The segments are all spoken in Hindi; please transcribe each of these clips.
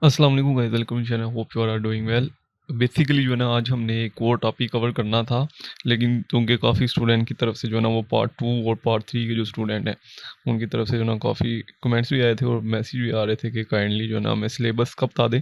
अस्सलाम वालेकुम guys, welcome channel, hope you are doing well. Basically जो है ना, आज हमने एक और टॉपिक कवर करना था, लेकिन क्योंकि काफ़ी स्टूडेंट की तरफ से जो है ना वो पार्ट 2 और पार्ट 3 के जो स्टूडेंट हैं उनकी तरफ से जो है ना काफ़ी कमेंट्स भी आए थे और मैसेज भी आ रहे थे कि काइंडली जो है ना हमें सिलेबस का बता दें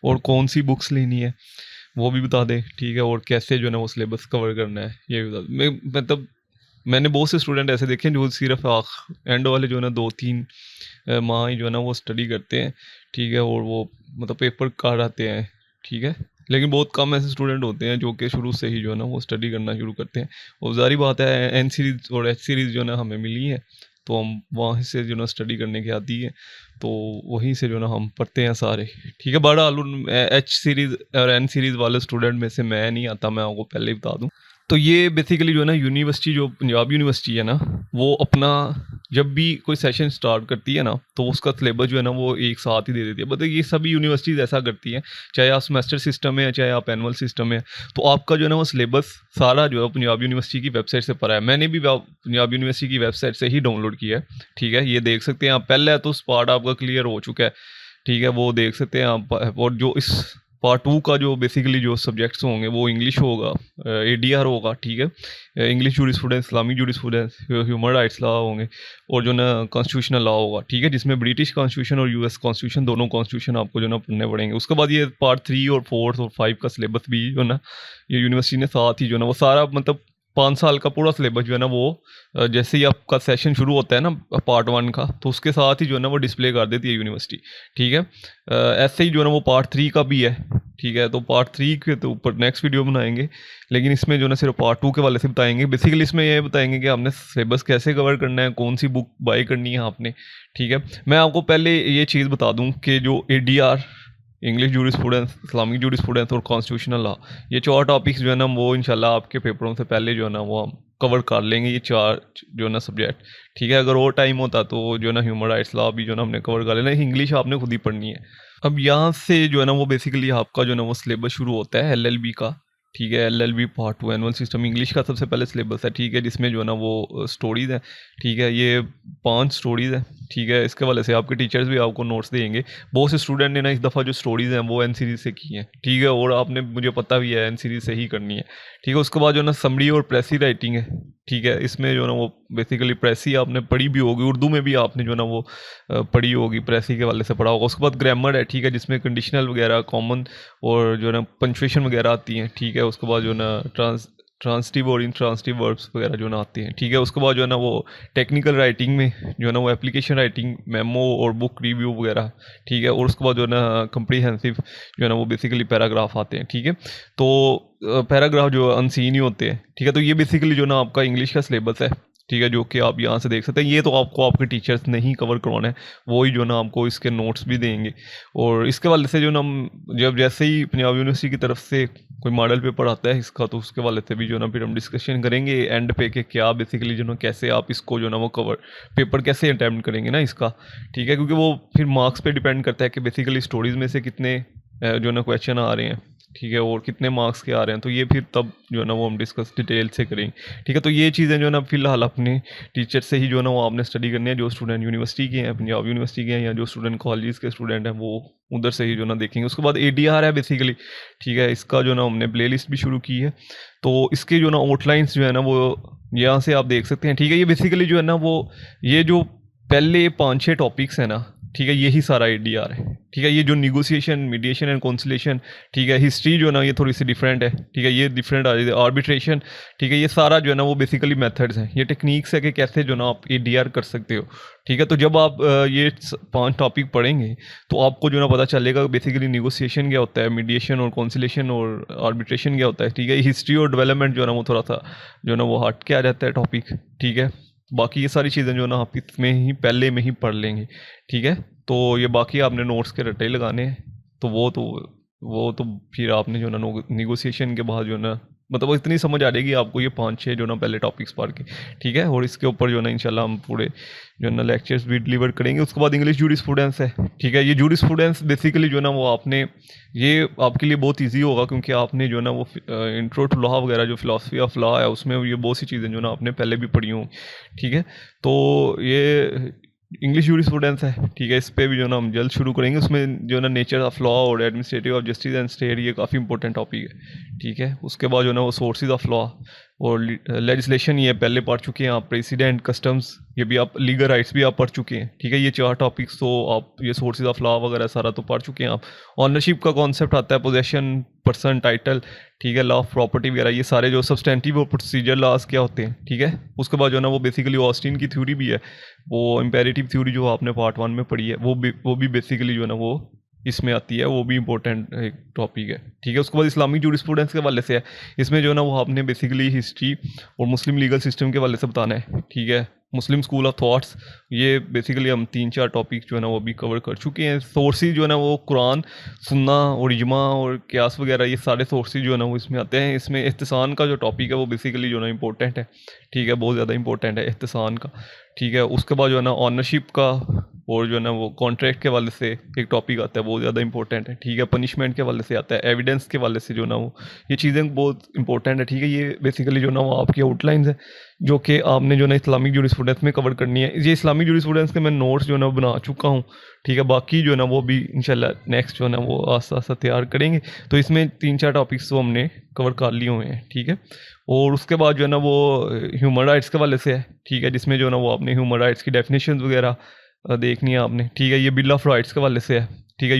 और कौन सी बुक्स लेनी है वो भी बता दें, ठीक है, और कैसे जो है ना वो सिलेबस कवर करना है ये भी बता दें। मतलब मैंने बहुत से स्टूडेंट ऐसे देखे हैं जो सिर्फ एंड वाले जो है ना 2-3 माह ही जो है ना वो स्टडी करते हैं, ठीक है, और वो मतलब पेपर कर आते हैं, ठीक है। लेकिन बहुत कम ऐसे स्टूडेंट होते हैं जो कि शुरू से ही जो है ना वो स्टडी करना शुरू करते हैं। और जारी बात है, एन सीरीज और एच सीरीज जो है ना हमें मिली है, तो हम वहाँ से जो है ना स्टडी करने की आती है, तो वहीं से जो है ना हम पढ़ते हैं सारे, ठीक है। बहरहाल एच सीरीज और एन सीरीज वाले स्टूडेंट में से मैं नहीं आता, मैं आपको पहले ही बता दूं। तो ये बेसिकली जो है ना यूनिवर्सिटी, जो पंजाब यूनिवर्सिटी है ना, वो अपना जब भी कोई सेशन स्टार्ट करती है ना तो उसका सिलेबस जो है ना वो एक साथ ही दे देती है। मतलब ये सभी यूनिवर्सिटीज़ ऐसा करती हैं, चाहे आप सेमेस्टर सिस्टम में है चाहे आप एनुअल सिस्टम में है, तो आपका जो है ना वो सिलेबस सारा जो है पंजाब यूनिवर्सिटी की वेबसाइट से पढ़ा है। मैंने भी पंजाब यूनिवर्सिटी की वेबसाइट से ही डाउनलोड किया है, ठीक है। ये देख सकते हैं आप, पहले तो पार्ट आपका क्लियर हो चुका है, ठीक है, वो देख सकते हैं आप। और जो इस पार्ट 2 का जो बेसिकली जो सब्जेक्ट्स होंगे वो इंग्लिश होगा, एडीआर होगा, ठीक है, English jurisprudence, Islamic jurisprudence, human rights law होंगे, और जो ना कॉन्स्टिट्यूशनल लॉ होगा, ठीक है, जिसमें ब्रिटिश कॉन्स्टिट्यूशन और यूएस कॉन्स्टिट्यूशन, दोनों कॉन्स्टिट्यूशन आपको जो ना पढ़ने पड़ेंगे। उसके बाद ये पार्ट 3 और 4 और 5 का सिलेबस भी जो ना ये यूनिवर्सिटी ने साथ ही जो ना वो सारा, मतलब 5 साल का पूरा सिलेबस जो है ना वो जैसे ही आपका सेशन शुरू होता है ना पार्ट 1 का, तो उसके साथ ही जो है ना वो डिस्प्ले कर देती है यूनिवर्सिटी, ठीक है। ऐसे ही जो है ना वो पार्ट 3 का भी है, ठीक है। तो पार्ट 3 के तो ऊपर नेक्स्ट वीडियो बनाएंगे, लेकिन इसमें जो है ना सिर्फ पार्ट 2 के वाले से बताएंगे। बेसिकली इसमें ये बताएंगे कि आपने सिलेबस कैसे कवर करना है, कौन सी बुक बाई करनी है आपने, ठीक है। मैं आपको पहले ये चीज़ बता दूं कि जो ADR, English jurisprudence, Islamic jurisprudence और कॉन्स्टिट्यूशनल लॉ, ये 4 टॉपिक्स जो है ना वो इंशाल्लाह आपके पेपरों से पहले जो है ना वो हम कवर कर लेंगे, ये 4 जो है ना सब्जेक्ट, ठीक है। अगर और टाइम होता तो जो है ना ह्यूमन राइट्स लॉ भी जो है ना हमने कवर कर लेना। इंग्लिश आपने खुद ही पढ़नी है। अब यहाँ से जो है ना वो बेसिकली आपका जो है ना वो सिलेबस शुरू होता है एलएलबी का, ठीक है। LLB part 2 annual system English का सबसे पहले सिलेबस है, ठीक है, जिसमें जो है ना वो स्टोरीज है, ठीक है, ये 5 स्टोरीज है, ठीक है। इसके वाले से आपके टीचर्स भी आपको नोट्स देंगे। बहुत से स्टूडेंट ने ना इस दफ़ा जो स्टोरीज हैं वो एन सीरीज से की हैं, ठीक है, और आपने, मुझे पता भी है, एन सीरीज से ही करनी है, ठीक है। उसके बाद जो है ना समरी और प्रेसी राइटिंग है, ठीक है। इसमें जो है ना वो बेसिकली प्रेसी आपने पढ़ी भी होगी, उर्दू में भी आपने जो है ना वो पढ़ी होगी, प्रेसी के वाले से पढ़ा होगा। उसके बाद ग्रामर है, ठीक है, जिसमें कंडीशनल वगैरह कॉमन और जो है ना पंचुएशन वगैरह आती हैं, ठीक है। उसके बाद जो है ना ट्रांसटिव और इंट्रांसटिव वर्ब्स वगैरह जो ना आती हैं, ठीक है। उसके बाद जो है ना वो टेक्निकल राइटिंग में जो है ना वो एप्लीकेशन राइटिंग, मेमो और बुक रिव्यू वगैरह, ठीक है। और उसके बाद जो है ना कम्प्रीहेंसिव जो है ना वो बेसिकली पैराग्राफ आते हैं, ठीक है। तो पैराग्राफ जो अनसीन ही होते हैं, ठीक है। तो ये बेसिकली जो ना आपका इंग्लिश का सिलेबस है, ठीक है, जो कि आप यहाँ से देख सकते हैं। ये तो आपको आपके टीचर्स ने ही कवर करवाना है, वो ही जो ना आपको इसके नोट्स भी देंगे। और इसके वाले से जो ना जब जैसे ही पंजाब यूनिवर्सिटी की तरफ से कोई मॉडल पेपर आता है इसका, तो उसके वाले से भी जो ना फिर हम डिस्कशन करेंगे एंड पे के क्या बेसिकली जो ना कैसे आप इसको जो ना वो कवर पेपर कैसे अटैम्प्ट करेंगे ना इसका, ठीक है। क्योंकि वो फिर मार्क्स पे डिपेंड करता है कि बेसिकली स्टोरीज में से कितने जो ना क्वेश्चन आ रहे हैं, ठीक है, और कितने मार्क्स के आ रहे हैं। तो ये फिर तब जो है ना वो हम डिस्कस डिटेल से करेंगे, ठीक है। तो ये चीज़ें जो है ना फिलहाल अपने टीचर से ही जो है ना वो आपने स्टडी करनी है। जो स्टूडेंट यूनिवर्सिटी के हैं, पंजाब यूनिवर्सिटी के हैं, या जो स्टूडेंट कॉलेज के स्टूडेंट हैं, वो उधर से ही जो ना देखेंगे। उसके बाद एडीआर है बेसिकली, ठीक है, इसका जो ना हमने प्ले लिस्ट भी शुरू की है। तो इसके जो ना आउटलाइंस जो है ना वो यहाँ से आप देख सकते हैं, ठीक है। ये बेसिकली जो है ना वो ये जो पहले 5-6 टॉपिक्स हैं ना, ठीक है, यही सारा एडीआर है, ठीक है। ये जो निगोसिएशन, मीडिएशन एंड कॉन्सिलेशन, ठीक है, हिस्ट्री जो ना ये थोड़ी सी डिफरेंट है, ठीक है, ये डिफरेंट आ जाती है, आर्बिट्रेशन, ठीक है, ये सारा जो है ना वो बेसिकली मेथड्स हैं, ये टेक्निक्स है कि कैसे जो ना आप एडीआर कर सकते हो, ठीक है। तो जब आप ये 5 टॉपिक पढ़ेंगे तो आपको जो ना पता चलेगा बेसिकली निगोसिएशन क्या होता है, मीडिएशन और कॉन्सिलेशन और आर्बिट्रेशन क्या होता है, ठीक है। हिस्ट्री और डेवलपमेंट जो है ना वो थोड़ा सा जो ना वो हट के आ जाता है टॉपिक, ठीक है। बाकी ये सारी चीज़ें जो ना आप इसमें ही पहले में ही पढ़ लेंगे, ठीक है। तो ये बाकी आपने नोट्स के रटे लगाने हैं, तो वो तो फिर आपने जो ना निगोसिएशन के बाद जो ना मतलब वो इतनी समझ आ जाएगी आपको, ये 5-6 जो ना पहले टॉपिक्स पढ़ के, ठीक है। और इसके ऊपर जो ना इंशाल्लाह हम पूरे जो ना लेक्चर्स भी डिलीवर करेंगे। उसके बाद इंग्लिश जूरिस्प्रूडेंस है, ठीक है। ये जूरिस्प्रूडेंस बेसिकली जो ना वो आपने, ये आपके लिए बहुत ईजी होगा, क्योंकि आपने जो ना वो इंट्रो टू लॉ वगैरह, जो फिलोसफी ऑफ लॉ है, उसमें ये बहुत सी चीज़ें जो ना आपने पहले भी पढ़ी हों, ठीक है। तो ये इंग्लिश जूरिस्प्रूडेंस है, ठीक है, इस पे भी जो है ना हम जल्द शुरू करेंगे। उसमें जो है ना नेचर ऑफ लॉ और administrative of justice and state, ये काफ़ी इंपॉर्टेंट टॉपिक है, ठीक है। उसके बाद जो है ना वो सोर्सेज ऑफ लॉ और लेजिस्लेशन, ये पहले पढ़ चुके हैं आप। प्रेसिडेंट, कस्टम्स, ये भी आप, लीगल राइट्स भी आप पढ़ चुके हैं, ठीक है। ये 4 टॉपिक्स तो आप, ये सोर्सेज ऑफ लॉ वगैरह सारा तो पढ़ चुके हैं आप। ऑनरशिप का कॉन्सेप्ट आता है, पोजेशन, पर्सन, टाइटल, ठीक है, लॉ ऑफ प्रॉपर्टी वगैरह, ये सारे जो सब्सटेंटिव और प्रोसीजर लॉज क्या होते हैं, ठीक है। उसके बाद जो है ना वो बेसिकली ऑस्टिन की थ्योरी भी है, वो इम्पेरेटिव थ्योरी जो आपने पार्ट 1 में पढ़ी है, वो भी बेसिकली जो है ना वो इसमें आती है, वो भी इंपॉर्टेंट एक टॉपिक है, ठीक है। उसके बाद इस्लामिक जूरिस्प्रूडेंस के हवाले से है, इसमें जो है ना वो आपने बेसिकली हिस्ट्री और मुस्लिम लीगल सिस्टम के हवाले से बताना है, ठीक है। मुस्लिम स्कूल ऑफ थॉट्स, ये बेसिकली हम 3-4 टॉपिक जो है ना वो भी कवर कर चुके हैं। सोर्सेज जो है ना वो कुरान, सुन्ना और इजमा और क्यास वगैरह, ये सारे सोर्सेज जो है ना वो इसमें आते हैं। इसमें इख्तिसान का जो टॉपिक है वो बेसिकली जो है ना इंपॉर्टेंट है, ठीक है, बहुत ज़्यादा इंपॉर्टेंट है इख्तिसान का, ठीक है। उसके बाद जो है ना ऑनरशिप का और जो है ना वो कॉन्ट्रैक्ट के हवाले से एक टॉपिक आता है, बहुत ज़्यादा इंपॉर्टेंट है, ठीक है। पनिशमेंट के हवाले से आता है, एविडेंस के हवाले से जो ना वो, ये चीज़ें बहुत इंपॉर्टेंट है, ठीक है। ये बेसिकली जो ना वो आपकी आउटलाइंस है जो कि आपने जो ना इस्लामिक जूरिस्प्रूडेंस में कवर करनी है। ये इस्लामिक जूरिस्प्रूडेंस के मैं नोट्स जो है ना बना चुका हूँ, ठीक है। बाकी जो है ना वो भी इंशाल्लाह नेक्स्ट जो है ना वो आस्ता आस्ता तैयार करेंगे। तो इसमें 3-4 टॉपिक्स तो हमने कवर कर लिए हुए हैं, ठीक है। और उसके बाद जो है ना वो ह्यूमन राइट्स के हवाले से है, ठीक है, जिसमें जो है ना वो आपने ह्यूमन राइट्स की डेफिनेशन वगैरह देखनी है आपने, ठीक है। ये बिल ऑफ राइट्स के हवाले से है, ठीक है।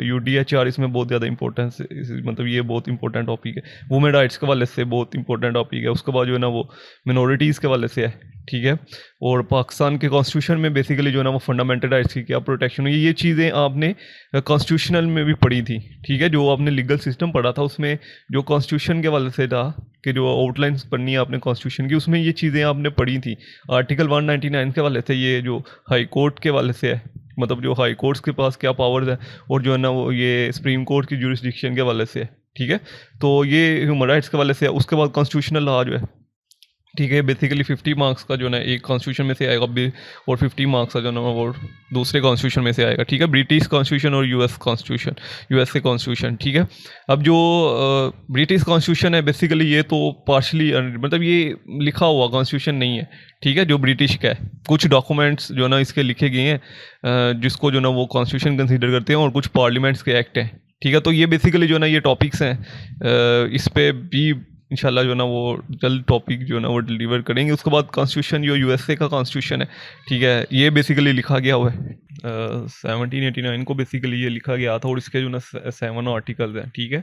UDHR इसमें बहुत ज़्यादा इंपॉर्टेंस, मतलब ये बहुत इंपॉर्टेंट टॉपिक है। वुमेन राइट्स के हवाले से बहुत इंपॉर्टेंट टॉपिक है। उसके बाद जो है ना वो मिनॉरिटीज़ के हवाले से है, ठीक है। और पाकिस्तान के कॉन्स्टिट्यूशन में बेसिकली जो है ना वो फंडामेंटल राइट्स की क्या प्रोटेक्शन हुई, ये चीज़ें आपने कॉन्स्टिट्यूशनल में भी पढ़ी थी, ठीक है। जो आपने लीगल सिस्टम पढ़ा था उसमें जो कॉन्स्टिट्यूशन के हवाले से था कि जो आउटलाइंस पढ़नी है आपने कॉन्स्टिट्यूशन की, उसमें ये चीज़ें आपने पढ़ी थी। आर्टिकल 199 के हवाले से, ये जो हाई कोर्ट के हवाले से है, मतलब जो हाई कोर्ट्स के पास क्या पावर्स है, और जो है ना वो ये सुप्रीम कोर्ट की जुरिस्डिक्शन के हवाले से है, ठीक है। तो ये ह्यूमन राइट्स के हवाले से है। उसके बाद कॉन्स्टिट्यूशनल लॉ जो है, ठीक है, बेसिकली 50 मार्क्स का जो ना एक कॉन्स्टिट्यूशन में से आएगा भी, और 50 मार्क्स का जो ना वो दूसरे कॉन्स्टिट्यूशन में से आएगा, ठीक है। ब्रिटिश कॉन्स्टिट्यूशन और यूएस कॉन्स्टिट्यूशन, यूएसए कॉन्स्टिट्यूशन, ठीक है। अब जो ब्रिटिश कॉन्स्टिट्यूशन है बेसिकली ये तो पार्शली, मतलब ये लिखा हुआ कॉन्स्टिट्यूशन नहीं है, ठीक है, जो ब्रिटिश का है। कुछ डॉक्यूमेंट्स जो ना इसके लिखे गए हैं जिसको जो ना वो कॉन्स्टिट्यूशन कंसीडर करते हैं, और कुछ पार्लियामेंट्स के एक्ट हैं, ठीक है। तो ये बेसिकली जो ना ये टॉपिक्स हैं, इस पे भी इंशाल्लाह जो ना वो जल्द टॉपिक जो ना वो डिलीवर करेंगे। उसके बाद कॉन्स्टिट्यूशन जो यूएसए का कॉन्स्टिट्यूशन है, ठीक है, ये बेसिकली लिखा गया हुआ है 1789 को बेसिकली ये लिखा गया था, और इसके जो ना 7 आर्टिकल्स हैं, ठीक है।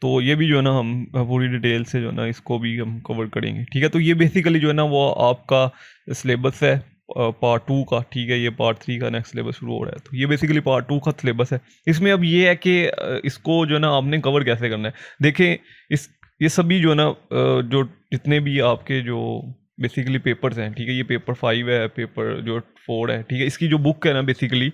तो ये भी जो है ना हम पूरी डिटेल से जो है ना इसको भी हम कवर करेंगे, ठीक है। तो ये बेसिकली जो है ना वो आपका सिलेबस है पार्ट 2 का, ठीक है। ये पार्ट 3 का नेक्स्ट सिलेबस शुरू हो रहा है, तो ये बेसिकली पार्ट 2 का सिलेबस है। इसमें अब ये है कि इसको जो है ना आपने कवर कैसे करना है। देखें, इस ये सभी जो है ना जो जितने भी आपके जो बेसिकली पेपर्स हैं, ठीक है, ये पेपर 5 है, पेपर जो 4 है, ठीक है। इसकी जो बुक है ना बेसिकली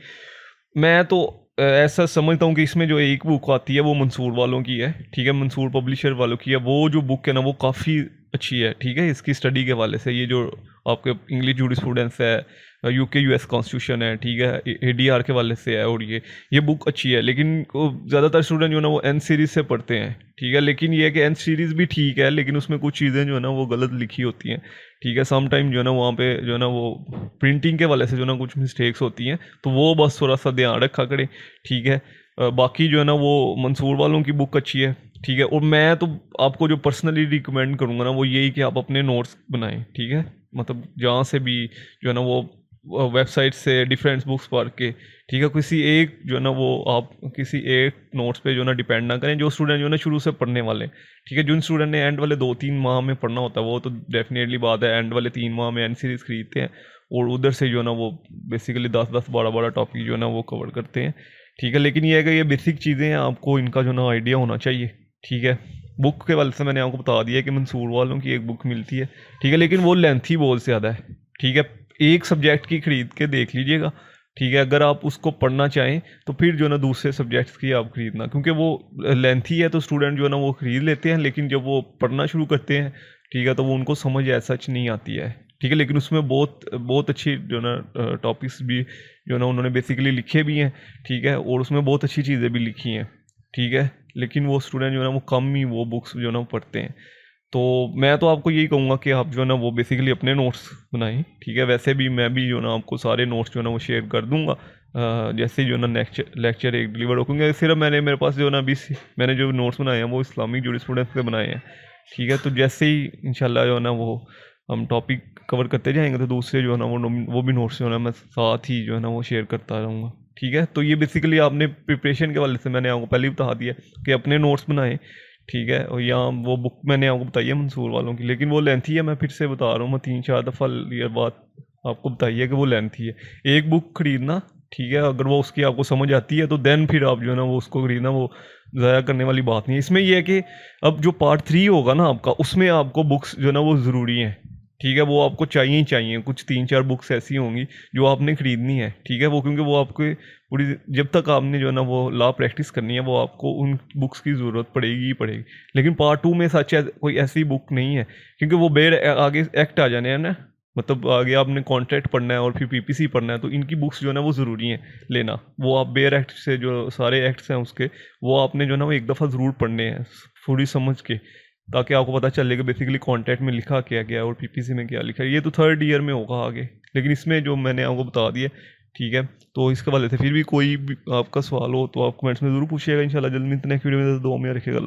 मैं तो ऐसा समझता हूँ कि इसमें जो एक बुक आती है वो मंसूर वालों की है, ठीक है, मंसूर पब्लिशर वालों की है। वो जो बुक है ना वो काफ़ी अच्छी है, ठीक है, इसकी स्टडी के हवाले से। ये जो आपके इंग्लिश जूरिस्प्रूडेंस है, UK US कॉन्स्टिट्यूशन है, ठीक है, ADR के हवाले से है, और ये बुक अच्छी है। लेकिन ज़्यादातर स्टूडेंट जो है ना वो N सीरीज़ से पढ़ते हैं, ठीक है। लेकिन ये है कि N सीरीज़ भी ठीक है, लेकिन उसमें कुछ चीज़ें जो है ना वो गलत लिखी होती हैं, ठीक है। सम टाइम जो है ना वहाँ पे जो है ना वो प्रिंटिंग के वाले से जो है ना कुछ मिस्टेक्स होती हैं, तो वो बस थोड़ा सा ध्यान रखा करें, ठीक है। बाकी जो है ना वो मंसूर वालों की बुक अच्छी है, ठीक है। और मैं तो आपको जो पर्सनली रिकमेंड करूँगा ना वो यही कि आप अपने नोट्स बनाएं, ठीक है। मतलब जहाँ से भी जो है ना वो वेबसाइट से डिफरेंट बुक्स पढ़ के, ठीक है, किसी एक जो है ना वो आप किसी एक नोट्स पे जो है ना डिपेंड ना करें। जो स्टूडेंट जो है ना शुरू से पढ़ने वाले, ठीक है, जिन स्टूडेंट ने एंड वाले 2-3 माह में पढ़ना होता है वो तो डेफिनेटली बात है, एंड वाले 3 माह में N सीरीज़ खरीदते हैं, और उधर से जो है ना वो बेसिकली 10-10 12-12 टॉपिक जो है ना वो कवर करते हैं, ठीक है। लेकिन ये है कि ये बेसिक चीज़ें हैं, आपको इनका जो ना आइडिया होना चाहिए, ठीक है। बुक के वाले से मैंने आपको बता दिया कि मंसूर वालों की एक बुक मिलती है, ठीक है, लेकिन वो लेंथी बहुत ज़्यादा है, ठीक है। एक सब्जेक्ट की खरीद के देख लीजिएगा, ठीक है। अगर आप उसको पढ़ना चाहें तो फिर जो है ना दूसरे सब्जेक्ट्स की आप खरीदना, क्योंकि वो लेंथी है तो स्टूडेंट जो है ना वो खरीद लेते हैं, लेकिन जब वो पढ़ना शुरू करते हैं, ठीक है, तो वो उनको समझ ऐसा सच नहीं आती है, ठीक है। लेकिन उसमें बहुत बहुत अच्छी जो है ना टॉपिक्स भी जो है ना उन्होंने बेसिकली लिखे भी हैं, ठीक है, और उसमें बहुत अच्छी चीज़ें भी लिखी हैं, ठीक है। लेकिन वो स्टूडेंट जो है ना वो कम ही वो बुक्स जो है ना वो पढ़ते हैं, तो मैं तो आपको यही कहूँगा कि आप जो है ना वो बेसिकली अपने नोट्स बनाएं, ठीक है। वैसे भी मैं भी जो है ना आपको सारे नोट्स जो है ना वो शेयर कर दूंगा जैसे ही जो है ना लेक्चर एक डिलीवर हो, क्योंकि सिर्फ मेरे पास जो है ना अभी मैंने जो नोट्स बनाए हैं वो इस्लामिक जूरिस्प्रूडेंस पे बनाए हैं, ठीक है। तो जैसे ही इंशाल्लाह जो है ना वो हम टॉपिक कवर करते जाएंगे तो दूसरे जो है ना वो भी नोट्स जो है ना मैं साथ ही जो है ना वो शेयर करता रहूँगा, ठीक है। तो ये बेसिकली आपने प्रिपरेशन के वाले से मैंने आपको पहले ही बता दिया कि अपने नोट्स बनाएं, ठीक है। और यहाँ वो बुक मैंने आपको बताई है मंसूर वालों की, लेकिन वो लेंथी है, मैं फिर से बता रहा हूँ, मैं 3-4 दफ़ा ये बात आपको बताई है कि वो लेंथी है। एक बुक खरीदना, ठीक है, अगर वो उसकी आपको समझ आती है तो देन फिर आप जो है ना वो उसको खरीदना, वो ज़ाया करने वाली बात नहीं है। इसमें ये है कि अब जो पार्ट 3 होगा ना आपका, उसमें आपको बुक्स जो है ना वो ज़रूरी हैं, ठीक है। वो आपको चाहिए ही चाहिए, कुछ 3-4 बुक्स ऐसी होंगी जो आपने खरीदनी है, ठीक है। वो क्योंकि वो आपके पूरी, जब तक आपने जो है ना वो लॉ प्रैक्टिस करनी है वो आपको उन बुक्स की ज़रूरत पड़ेगी ही पड़ेगी। लेकिन पार्ट 2 में सच है कोई ऐसी बुक नहीं है, क्योंकि वो आगे एक्ट आ जाने हैं ना, मतलब आगे आपने कॉन्ट्रैक्ट पढ़ना है और फिर पीपीसी पढ़ना है, तो इनकी बुक्स जो है ना वो ज़रूरी है लेना। वो आप बेयर एक्ट से जो सारे एक्ट्स हैं उसके, वो आपने जो है ना वो एक दफ़ा ज़रूर पढ़ने हैं पूरी समझ के, ताकि आपको पता चले कि बेसिकली कॉन्ट्रैक्ट में लिखा क्या गया है और पीपीसी में क्या लिखा है। ये तो 3rd ईयर में होगा आगे, लेकिन इसमें जो मैंने आपको बता दिया, ठीक है। तो इसके वाले से फिर भी कोई भी आपका सवाल हो तो आप कमेंट्स में ज़रूर पूछिएगा। इंशाल्लाह जल्द मिलते हैं नेक्स्ट वीडियो में। दुआ में रखिएगा।